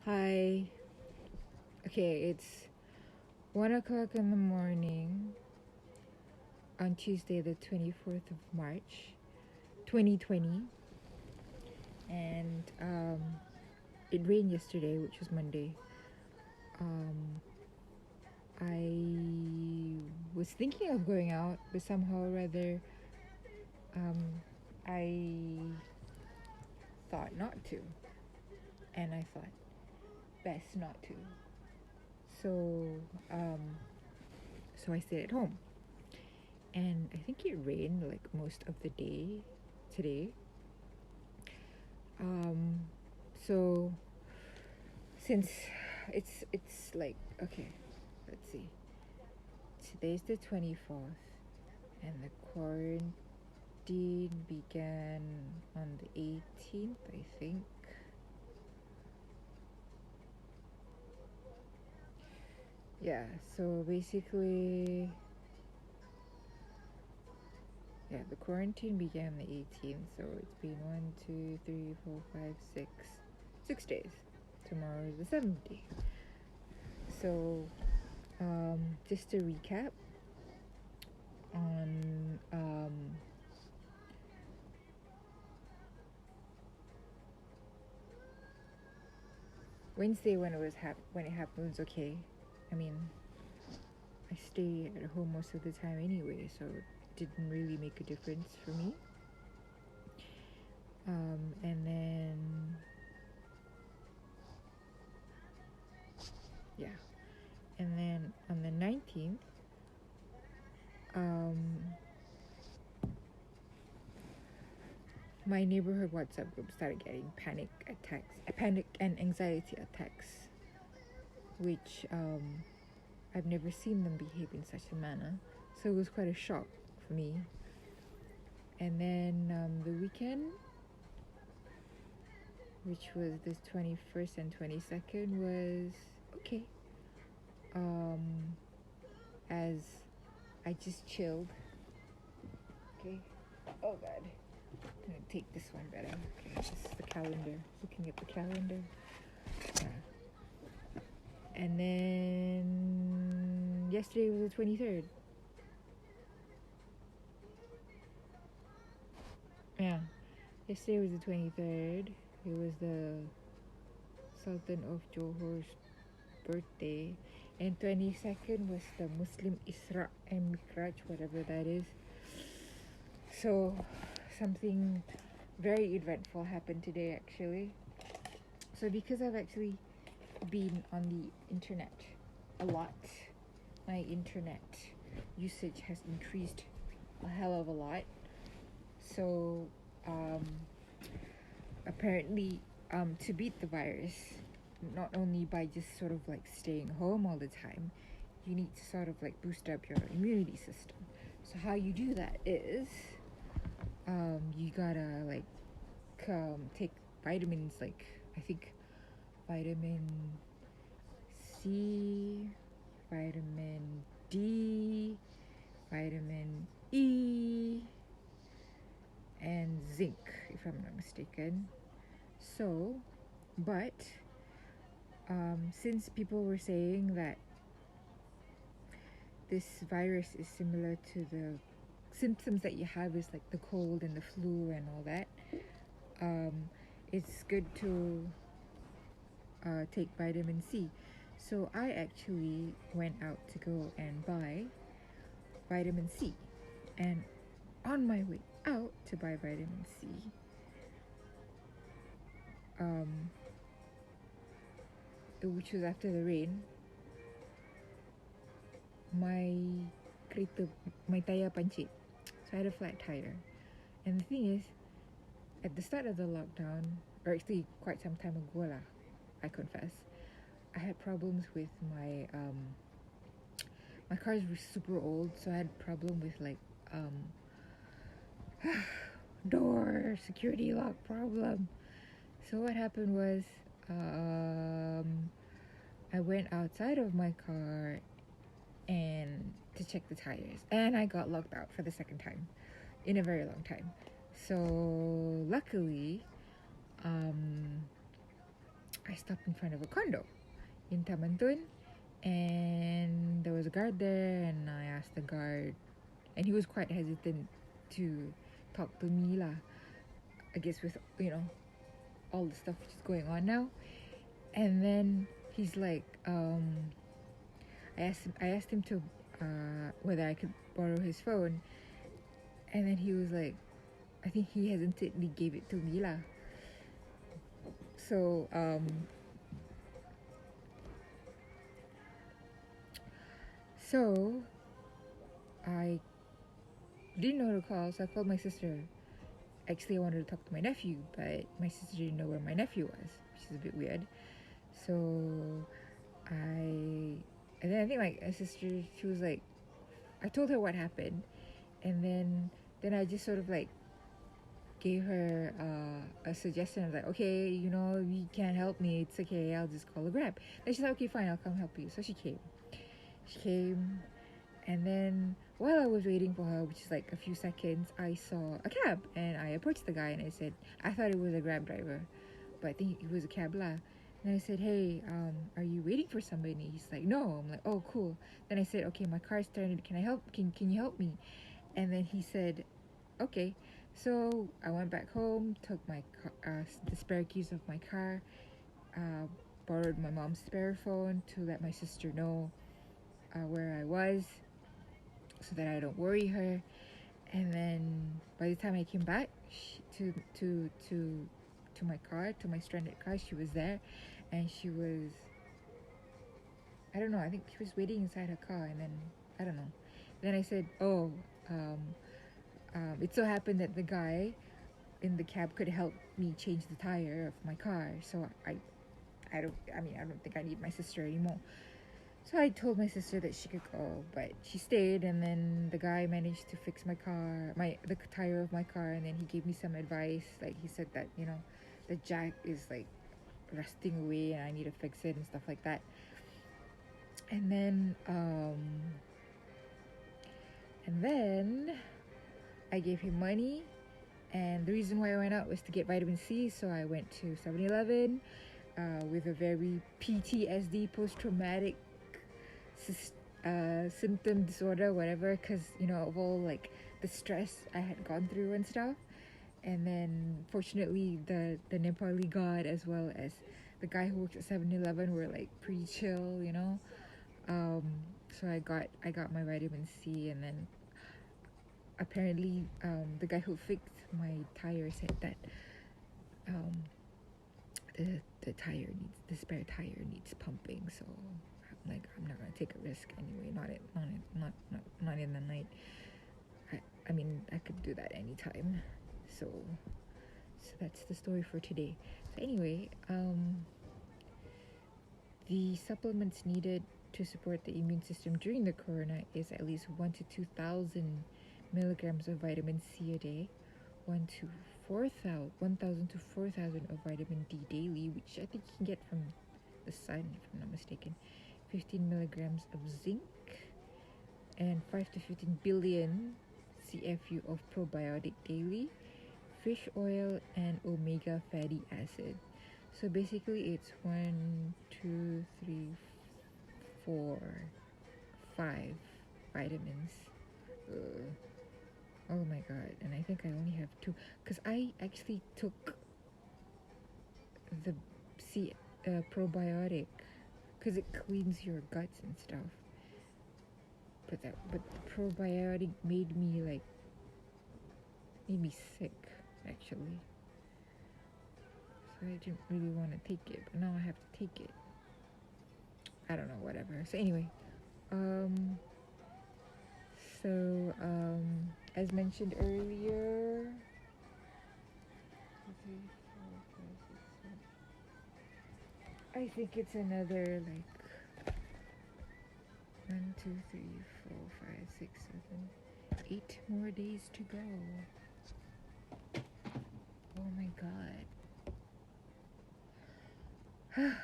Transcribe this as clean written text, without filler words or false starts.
Hi. Okay, it's 1 o'clock in the morning on Tuesday, the 24th of March, 2020. And it rained yesterday, which was Monday. I was thinking of going out, but somehow or rather, I thought not to. And I thought best not to. So, um, so I stayed at home. And I think it rained like most of the day today. So since it's like, okay, let's see. Today's the 24th and the quarantine began on the 18th, I think. Yeah, so basically, yeah, the quarantine began the 18th, so it's been 6 days. Tomorrow is the 7th day. So, just to recap on Wednesday when it happened was okay. I mean, I stay at home most of the time anyway, so it didn't really make a difference for me. And then yeah, and then on the 19th, my neighborhood WhatsApp group started getting panic and anxiety attacks, which I've never seen them behave in such a manner. So it was quite a shock for me. And then the weekend, which was this 21st and 22nd, was okay. As I just chilled. Okay. Oh God. I'm gonna take this one better. Okay, this is the calendar. Looking at the calendar. Yeah. And then yesterday was the 23rd. Yeah. Yesterday was the 23rd. It was the Sultan of Johor's birthday. And 22nd was the Muslim Isra and Mikraj, whatever that is. So something very eventful happened today actually. So because I've actually been on the internet a lot, my internet usage has increased a hell of a lot. So apparently to beat the virus, not only by just sort of like staying home all the time, you need to sort of like boost up your immunity system. So how you do that is you gotta like take vitamins, like I think vitamin C, vitamin D, vitamin E, and zinc, if I'm not mistaken. So, but since people were saying that this virus is similar to the symptoms that you have is like the cold and the flu and all that, it's good to take vitamin C. So I actually went out to go and buy vitamin C. And on my way out to buy vitamin C, which was after the rain, my my tire pancit. So I had a flat tire. And the thing is, at the start of the lockdown, or actually quite some time ago lah, I confess, I had problems with my cars were super old, so I had a problem with like door security lock problem. So what happened was I went outside of my car and to check the tires, and I got locked out for the second time in a very long time. So luckily I stopped in front of a condo in Taman Tun, and there was a guard there, and I asked the guard, and he was quite hesitant to talk to me lah. I guess with all the stuff which is going on now, and then he's like, I asked him to whether I could borrow his phone, and then he was like, I think he hesitantly gave it to me lah. So I didn't know who to call, so I called my sister. Actually, I wanted to talk to my nephew, but my sister didn't know where my nephew was, which is a bit weird. So and then I think my sister, she was like, I told her what happened, and then I just sort of like gave her a suggestion. I was like, okay, you can't help me, it's okay, I'll just call a Grab. Then she's like, okay, fine, I'll come help you. So she came, and then while I was waiting for her, which is like a few seconds, I saw a cab, and I approached the guy and I said, I thought it was a Grab driver, but I think it was a cab lah. And I said, hey, are you waiting for somebody? And he's like, no. I'm like, oh, cool. Then I said, okay, my car's started, can you help me? And then he said, okay. So I went back home, took my the spare keys of my car, borrowed my mom's spare phone to let my sister know where I was, so that I don't worry her. And then by the time I came back to my car, to my stranded car, she was there, and she was, I don't know, I think she was waiting inside her car. And then I don't know. Then I said, it so happened that the guy in the cab could help me change the tire of my car. So I don't think I need my sister anymore. So I told my sister that she could go, but she stayed, and then the guy managed to fix my car, the tire of my car, and then he gave me some advice. Like, he said that, the jack is like rusting away and I need to fix it and stuff like that. And then I gave him money, and the reason why I went out was to get vitamin C. So I went to 7-Eleven with a very PTSD, post-traumatic symptom disorder, whatever, because of all like the stress I had gone through and stuff. And then fortunately the Nepali god as well as the guy who works at 7-Eleven were like pretty chill, so I got my vitamin C. And then apparently the guy who fixed my tire said that the spare tire needs pumping. So I'm like, I'm not gonna take a risk anyway, not in the night. I mean, I could do that anytime. So that's the story for today. So anyway, the supplements needed to support the immune system during the corona is at least 1,000 to 2,000 milligrams of vitamin C a day, 1,000 to 4,000 of vitamin D daily, which I think you can get from the sun, if I'm not mistaken, 15 milligrams of zinc, and 5 to 15 billion CFU of probiotic daily, fish oil, and omega fatty acid. So basically it's 1, 2, 3, 4, 5 vitamins. Oh my god. And I think I only have 2, because I actually took the probiotic because it cleans your guts and stuff. But the probiotic made me sick, actually. So I didn't really want to take it, but now I have to take it. I don't know, whatever. So anyway, as mentioned earlier, I think it's another 1, 2, 3, 4, 5, 6, 7, 8 more days to go. Oh my god.